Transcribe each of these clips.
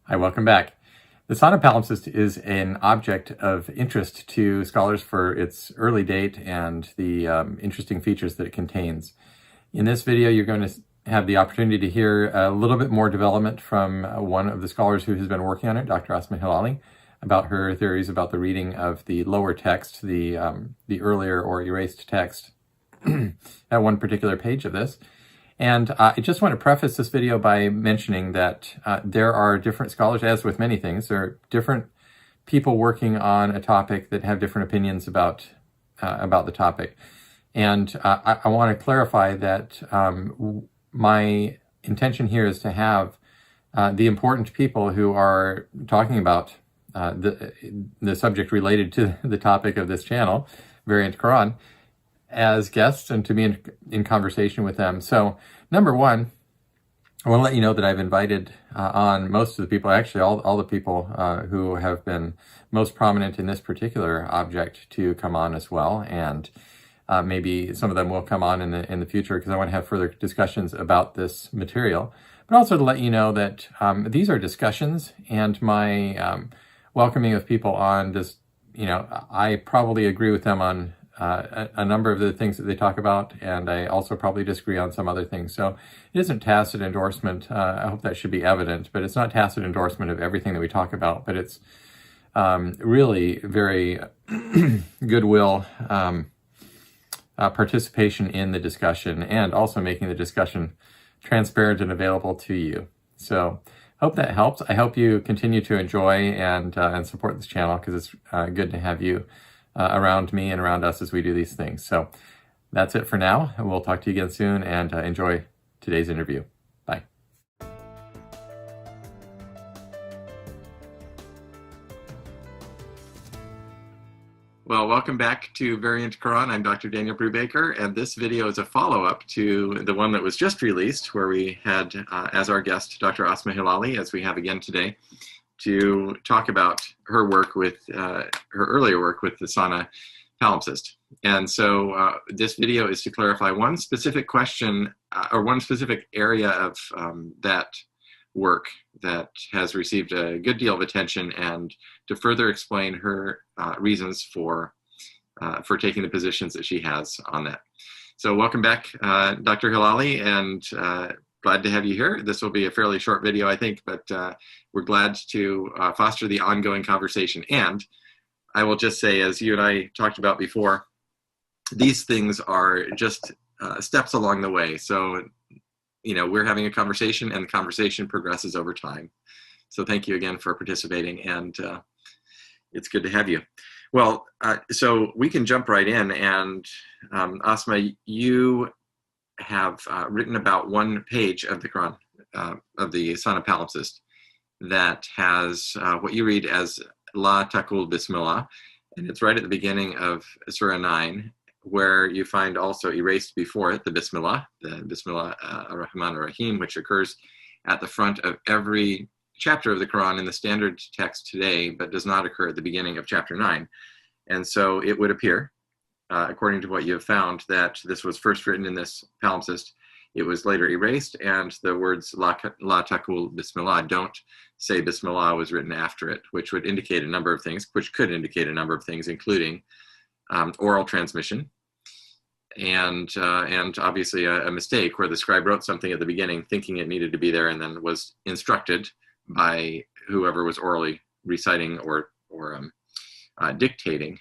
Hi, welcome back. The Sanaa Palimpsest is an object of interest to scholars for its early date and the interesting features that it contains. In this video, you're going to have the opportunity to hear a little bit more development from one of the scholars who has been working on it, Dr. Asma Hilali, about her theories about the reading of the lower text, the earlier or erased text at one particular page of this. And I just want to preface this video by mentioning that there are different scholars, as with many things, there are different people working on a topic that have different opinions about the topic. And I want to clarify that my intention here is to have the important people who are talking about the subject related to the topic of this channel, Variant Quran, as guests and to be in conversation with them. So number one, I want to let you know that I've invited on most of the people, actually all the people who have been most prominent in this particular object to come on as well. And maybe some of them will come on in the future because I want to have further discussions about this material. But also to let you know that these are discussions, and my welcoming of people on this, I probably agree with them on a number of the things that they talk about, and I also probably disagree on some other things. So it isn't tacit endorsement. I hope that should be evident, but it's not tacit endorsement of everything that we talk about, but it's really very goodwill participation in the discussion, and also making the discussion transparent and available to you. So hope that helps. I hope you continue to enjoy and support this channel, because it's good to have you around me and around us as we do these things. So that's it for now. We'll talk to you again soon, and enjoy today's interview. Bye. Well, welcome back to Variant Quran. I'm Dr. Daniel Brubaker, and this video is a follow-up to the one that was just released, where we had as our guest Dr. Asma Hilali, as we have again today, to talk about her work with her earlier work with the Sanaa Palimpsest. And so this video is to clarify one specific question or one specific area of that work that has received a good deal of attention, and to further explain her reasons for taking the positions that she has on that. So welcome back, Dr. Hilali, and glad to have you here. This will be a fairly short video, I think, but we're glad to foster the ongoing conversation. And I will just say, as you and I talked about before, these things are just steps along the way. So, we're having a conversation, and the conversation progresses over time. So thank you again for participating, and it's good to have you. Well, so we can jump right in, and Asma, you have written about one page of the Quran, of the Sanaa Palimpsest, that has what you read as La Taqul Bismillah, and it's right at the beginning of Surah 9, where you find also erased before it the Bismillah ar-Rahman ar-Rahim, which occurs at the front of every chapter of the Quran in the standard text today, but does not occur at the beginning of chapter 9. And so it would appear, according to what you have found, that this was first written in this palimpsest. It was later erased, and the words La Taqul Bismillah, don't say Bismillah, was written after it, which would indicate a number of things, including oral transmission, and obviously a mistake where the scribe wrote something at the beginning thinking it needed to be there, and then was instructed by whoever was orally reciting or dictating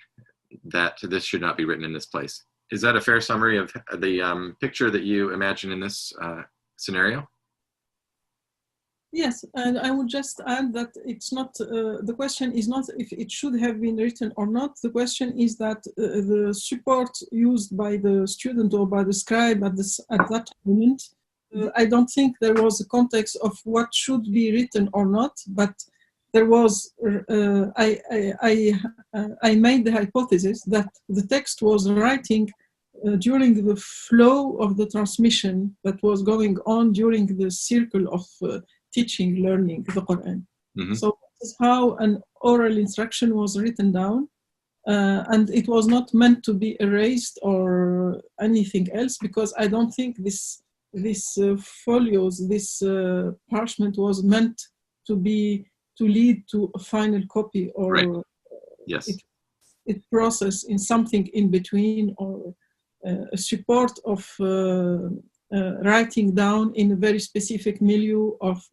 that this should not be written in this place. Is that a fair summary of the picture that you imagine in this scenario? Yes, and I would just add that it's not, the question is not if it should have been written or not. The question is that the support used by the student or by the scribe at that moment, I don't think there was a context of what should be written or not, but there was, I made the hypothesis that the text was writing during the flow of the transmission that was going on during the circle of teaching, learning the Quran. Mm-hmm. So this is how an oral instruction was written down, and it was not meant to be erased or anything else, because I don't think this folios, this parchment was meant to be to lead to a final copy, or Right. Yes. it process in something in between, or a support of writing down in a very specific milieu of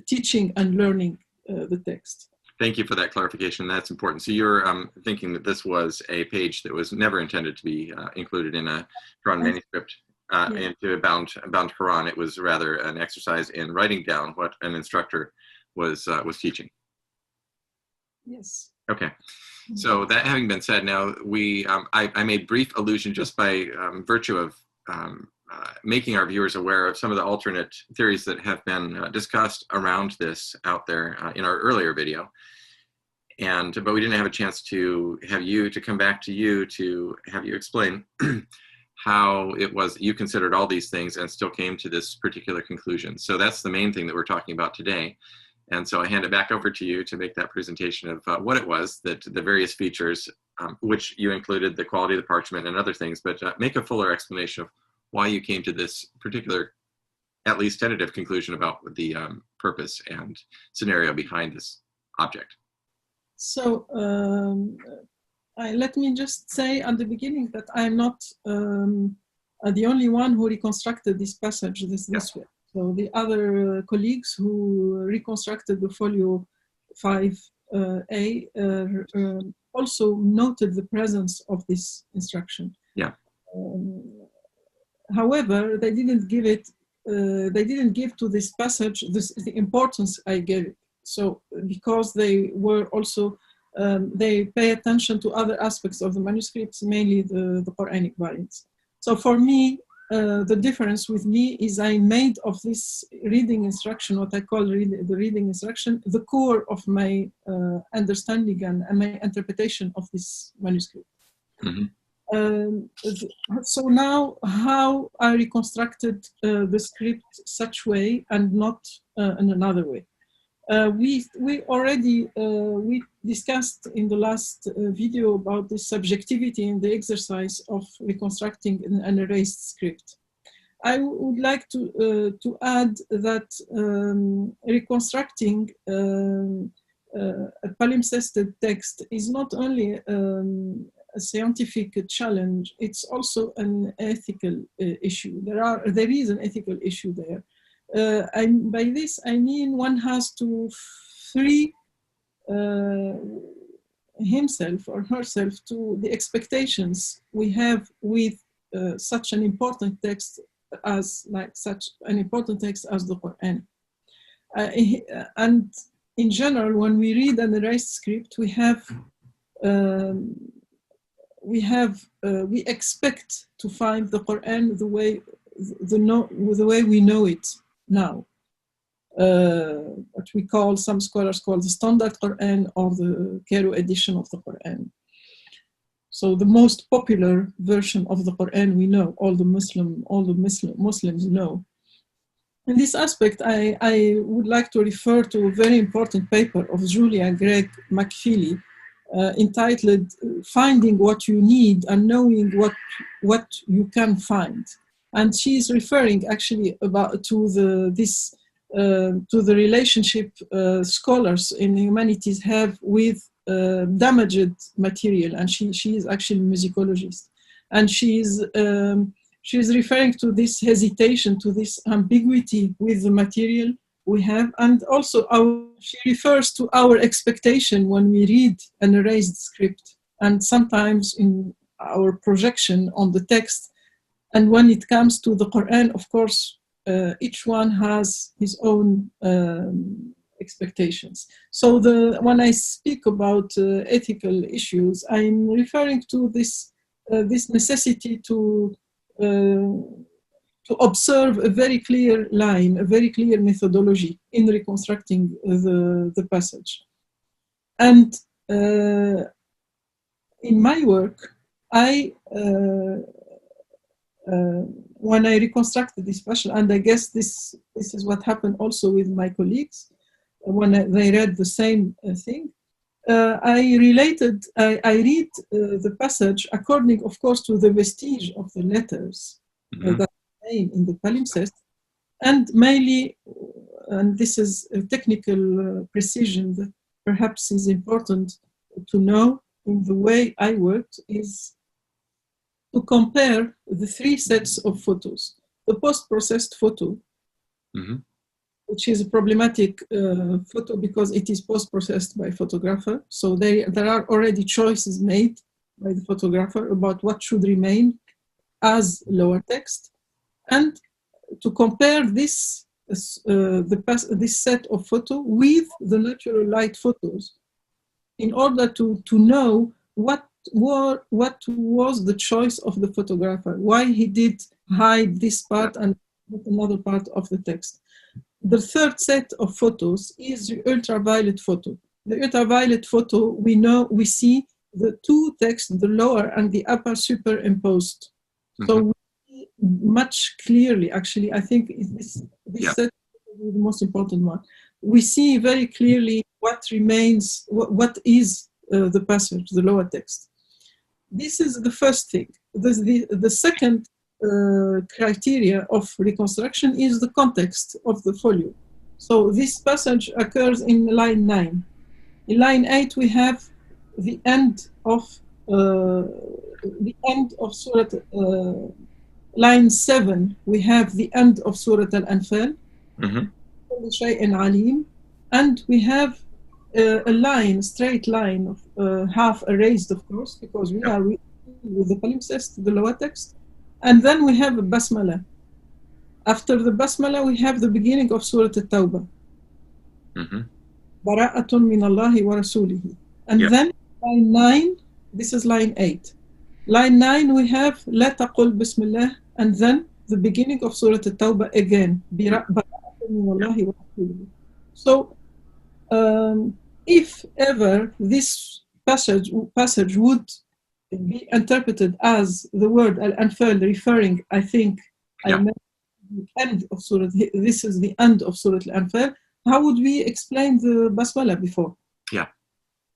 teaching and learning the text. Thank you for that clarification. That's important. So you're thinking that this was a page that was never intended to be included in a Quran manuscript into a bound Quran. It was rather an exercise in writing down what an instructor was teaching. Yes. Okay. So that having been said, now I made brief allusion just by virtue of making our viewers aware of some of the alternate theories that have been discussed around this out there in our earlier video. But we didn't have a chance to have you to come back to you to have you explain how it was you considered all these things and still came to this particular conclusion. So that's the main thing that we're talking about today. And so I hand it back over to you to make that presentation of what it was, that the various features, which you included the quality of the parchment and other things, but make a fuller explanation of why you came to this particular, at least tentative conclusion about the purpose and scenario behind this object. So let me just say at the beginning that I'm not the only one who reconstructed this passage this way. So the other colleagues who reconstructed the folio 5A also noted the presence of this instruction. Yeah. However, they didn't give it. They didn't give to this passage the importance I gave it. So because they were also they pay attention to other aspects of the manuscripts, mainly the Quranic variants. So for me, the difference with me is I made of this reading instruction, what I call the reading instruction, the core of my understanding and my interpretation of this manuscript. Mm-hmm. So now how I reconstructed the script such way and not in another way. We already discussed in the last video about the subjectivity in the exercise of reconstructing an erased script. I would like to add that reconstructing a palimpsested text is not only a scientific challenge; it's also an ethical issue. There is an ethical issue there. And by this, I mean one has to free himself or herself to the expectations we have with such an important text as the Quran. And in general, when we read an erased script, we expect to find the Quran the way we know it now. What we call, some scholars call the standard Quran or the Cairo edition of the Quran. So the most popular version of the Quran we know, all the Muslims know. In this aspect, I would like to refer to a very important paper of Julia Gregg McFeely entitled "Finding What You Need and Knowing What You Can Find." And she is referring actually to the relationship scholars in humanities have with damaged material, and she is actually a musicologist, and she is referring to this hesitation, to this ambiguity with the material we have, and also she refers to our expectation when we read an erased script, and sometimes in our projection on the text. And when it comes to the Quran, of course, each one has his own expectations. So when I speak about ethical issues, I'm referring to this necessity to observe a very clear line, a very clear methodology in reconstructing the passage. And in my work, when I reconstructed this passage, and I guess this is what happened also with my colleagues when they read the same thing, I read the passage according, of course, to the vestige of the letters that remain in the palimpsest, And mainly, and this is a technical precision that perhaps is important to know in the way I worked, is to compare the three sets of photos. The post-processed photo, Mm-hmm. which is a problematic photo because it is post-processed by photographer. So there are already choices made by the photographer about what should remain as lower text. And to compare this set of photo with the natural light photos in order to know what was the choice of the photographer, why he did hide this part and another part of the text. The third set of photos is the ultraviolet photo. The ultraviolet photo, we see the two texts, the lower and the upper, superimposed. Mm-hmm. So we see much clearly, actually, I think this set is the most important one. We see very clearly what remains, what is the passage, the lower text. This is the first thing. The second criteria of reconstruction is the context of the folio. So this passage occurs in line 9. In line 8, we have the end of Surat. Line 7, we have the end of Surat Al-Anfal. Mm-hmm. And we have a straight line of half erased, of course, because we are with the Palimpsest, the lower text. And then we have a Basmala. After the Basmala, we have the beginning of Surah At-Tawbah. Bara'atun min Allahi wa rasulihi. And then line 9, this is line 8. Line 9, we have La taqul bismillah, and then the beginning of Surah At-Tawbah again. Bara'atun min Allahi wa rasulihi. So, if ever this passage would be interpreted as the word Al-Anfal referring, I think, I meant the end of Surah, this is the end of Surah Al-Anfal, how would we explain the Basmala before? Yeah.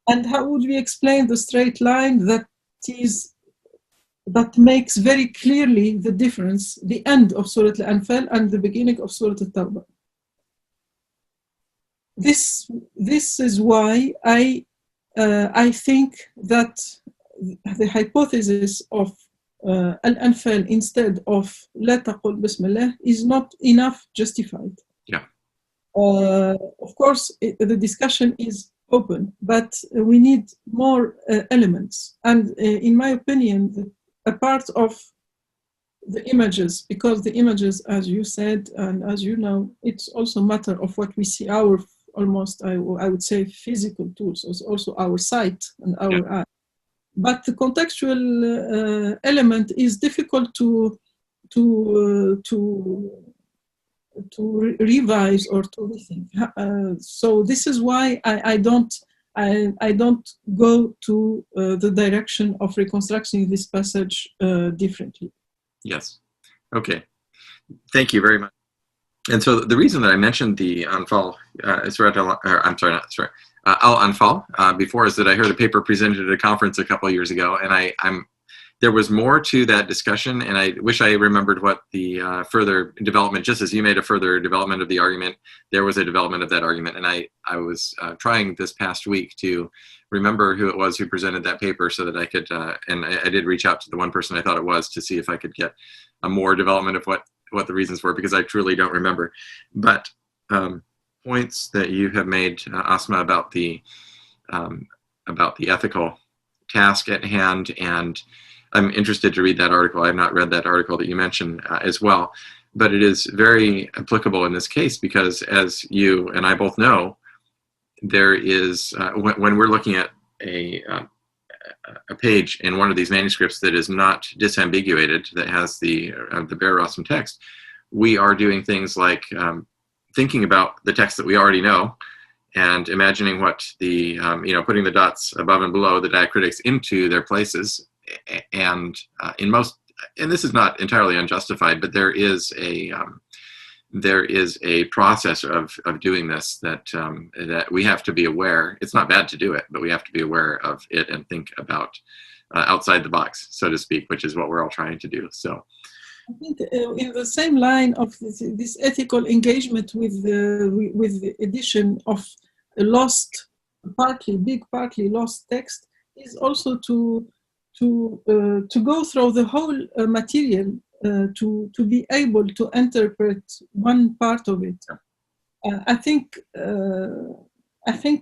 And how would we explain the straight line that makes very clearly the difference, the end of Surah Al-Anfal and the beginning of Surah At-Tawbah? This is why I think that the hypothesis of Al-Anfal instead of La taqul bismillah is not enough justified. Yeah. Of course, the discussion is open, but we need more elements. And in my opinion, a part of the images, because the images, as you said, and as you know, it's also a matter of what we see, our almost, I would say, physical tools, also our sight and our eye. But the contextual element is difficult to revise or to rethink. So this is why I don't go to the direction of reconstructing this passage differently. Yes. Okay. Thank you very much. And so the reason that I mentioned the Anfal, Al-Anfal before is that I heard a paper presented at a conference a couple of years ago, and there was more to that discussion, and I wish I remembered what the further development, just as you made a further development of the argument, there was a development of that argument, and I was trying this past week to remember who it was who presented that paper so that I could, and I did reach out to the one person I thought it was to see if I could get a more development of what the reasons were, because I truly don't remember. But points that you have made, Asma, about the ethical task at hand, and I'm interested to read that article. I have not read that article that you mentioned as well, but it is very applicable in this case because, as you and I both know, there is when we're looking at a page in one of these manuscripts that is not disambiguated, that has the bare Rasm text, we are doing things like thinking about the text that we already know and imagining what the, putting the dots above and below the diacritics into their places. And and this is not entirely unjustified, but there is a process of doing this that we have to be aware. It's not bad to do it, but we have to be aware of it and think about outside the box, so to speak, which is what we're all trying to do. So I think in the same line of this ethical engagement with the edition of a lost, partly lost text is also to go through the whole material to be able to interpret one part of it. I think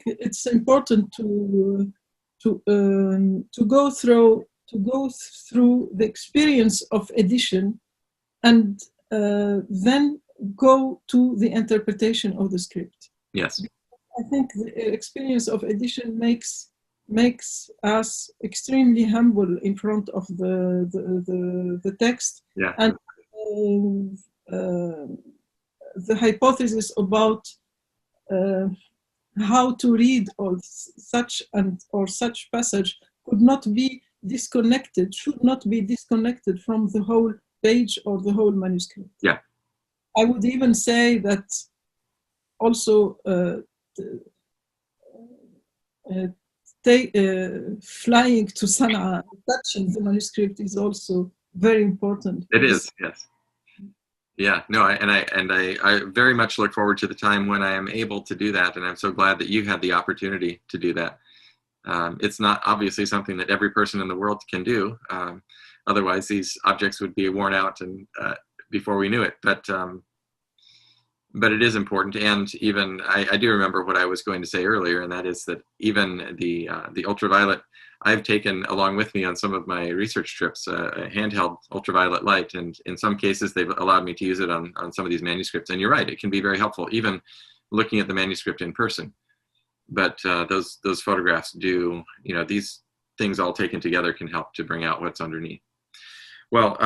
it's important to go through the experience of edition and then go to the interpretation of the script. Yes. I think the experience of edition makes us extremely humble in front of the text. Yeah. And the hypothesis about how to read or such passage could not be disconnected, should not be disconnected from the whole page or the whole manuscript. Yeah. I would even say that also flying to Sanaa, touching the manuscript is also very important. It is, yes. Yeah, no, I very much look forward to the time when I am able to do that, and I'm so glad that you had the opportunity to do that. It's not obviously something that every person in the world can do. Otherwise, these objects would be worn out and before we knew it. But it is important, and even I do remember what I was going to say earlier, and that is that even the ultraviolet I've taken along with me on some of my research trips, a handheld ultraviolet light, and in some cases they've allowed me to use it on some of these manuscripts. And you're right, it can be very helpful, even looking at the manuscript in person. But those photographs do, these things all taken together can help to bring out what's underneath. Well,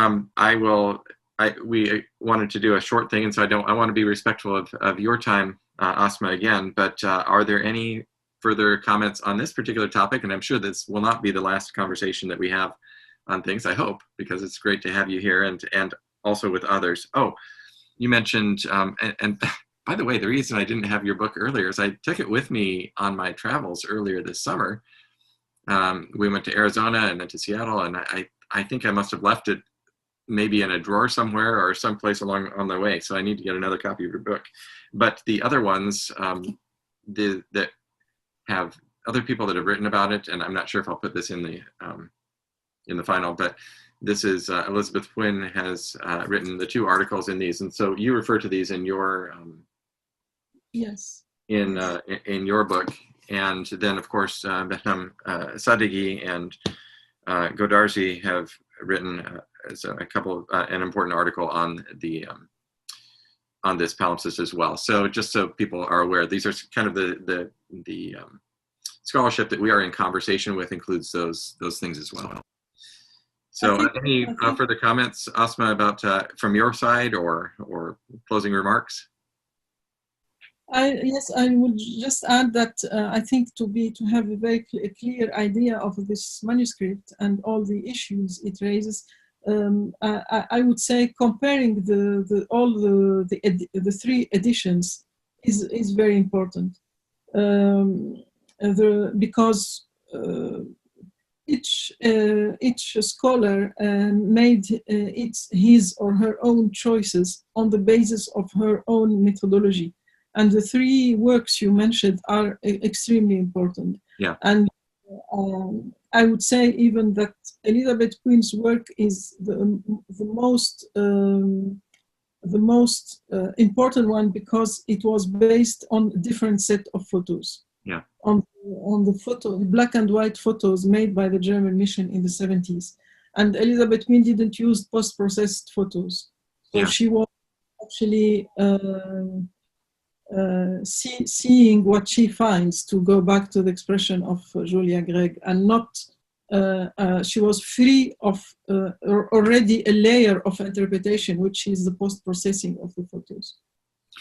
we wanted to do a short thing, and so I want to be respectful of your time, Asma, again, but are there any further comments on this particular topic? And I'm sure this will not be the last conversation that we have on things, I hope, because it's great to have you here and also with others. Oh, you mentioned, and by the way, the reason I didn't have your book earlier is I took it with me on my travels earlier this summer. We went to Arizona and then to Seattle, and I think I must have left it maybe in a drawer somewhere or someplace on the way. So I need to get another copy of your book. But the other ones that have other people that have written about it, and I'm not sure if I'll put this in the final, but this is Elizabeth Quinn has written the 2 articles in these, and so you refer to these in your yes, in your book, and then of course Behnam Sadeghi and Godarzi have written a couple an important article on this palimpsest as well. So just so people are aware, these are kind of the scholarship that we are in conversation with includes those things as well. So any further comments, Asma, about from your side or closing remarks? Yes, I would just add that I think to have a very clear idea of this manuscript and all the issues it raises, I would say comparing all the 3 editions is very important, because each scholar made his or her own choices on the basis of her own methodology. And the 3 works you mentioned are extremely important. Yeah. And I would say even that Elizabeth Quinn's work is the most important one because it was based on a different set of photos. Yeah. On the black and white photos made by the German mission in the 70s. And Elizabeth Quinn didn't use post-processed photos. So she was actually seeing what she finds, to go back to the expression of Julia Gregg, and not, she was free of already a layer of interpretation, which is the post-processing of the photos.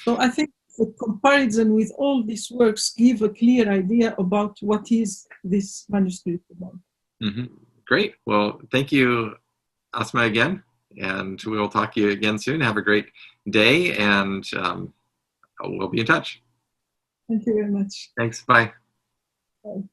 So I think the comparison with all these works give a clear idea about what is this manuscript about. Mm-hmm. Great. Well, thank you, Asma, again, and we will talk to you again soon. Have a great day, and we'll be in touch. Thank you very much. Thanks. Bye. Bye.